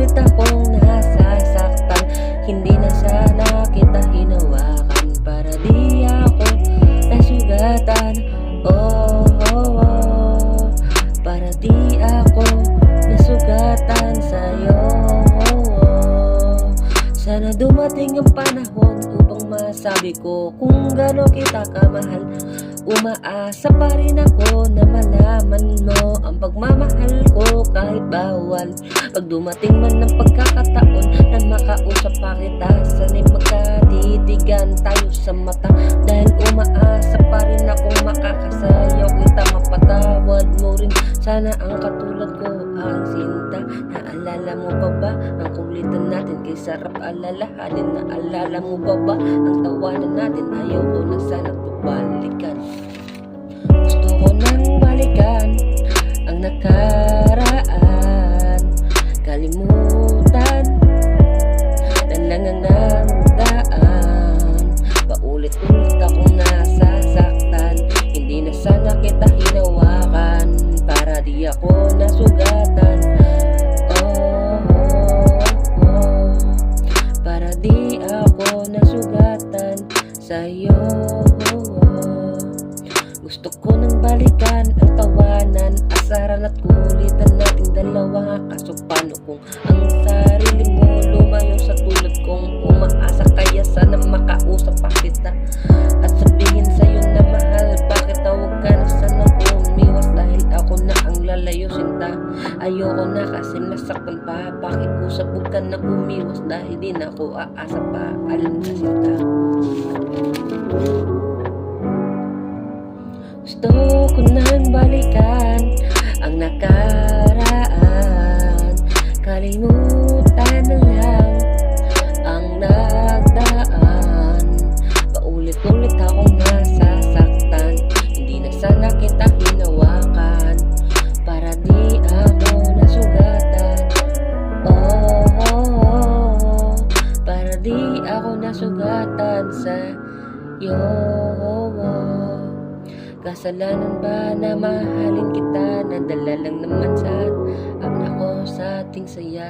Ulit-ulit akong nasasaktan, hindi na sana kita hinawakan para di ako nasugatan. Oh, oh, oh, para di ako nasugatan sa'yo. Sana dumating ang panahon upang masabi ko kung gaano kita kamahal. Umaasa pa rin ako na malaman mo ang pagmamahal ko kahit bawal. Pag dumating man ng pagkakataon na makausap pa kita, sana'y magkatitigan tayo sa mata. Dahil umaasa pa rin akong makakasayaw kita, mapatawad mo rin sana ang katulad ko, ang sinta. Naalala mo pa ba ang kulitan natin kay sarap alalahanin? Naalala mo pa ba ang tawanan natin? Ayoko na sana balikan. Gusto ko nang balikan ang nakaraan, kalimutan na lang ang nagdaan. Paulit-ulit akong nasasaktan, hindi na sana kita hinawakan para di ako nasugatan. Oh, oh, oh, para di ako nasugatan sa'yo. Gusto ko nang balikan ang tawanan, asaran at kulitan nating dalawa. Kaso paano kung ang sarili mo lumayo sa tulad kong umaasa? Kaya sana makausap pa kita at sabihin sa'yo na mahal. Bakit tawag ka na sana umiwas dahil ako na ang lalayo, sinta? Ayoko na kasi nasaktan pa. Pakiusap, huwag ka na umiwas dahil di na ako aasa pa. Alam na, sinta. Gusto ko nang balikan ang nakaraan, kalimutan na lang ang nagdaan. Paulit-ulit akong nasasaktan, hindi na sana kita hinawakan para di ako nasugatan. Oh, oh, oh, para di ako nasugatan sa'yo. Kasalanan ba na mahalin kita? Nadala lang naman sa ako sa ating saya.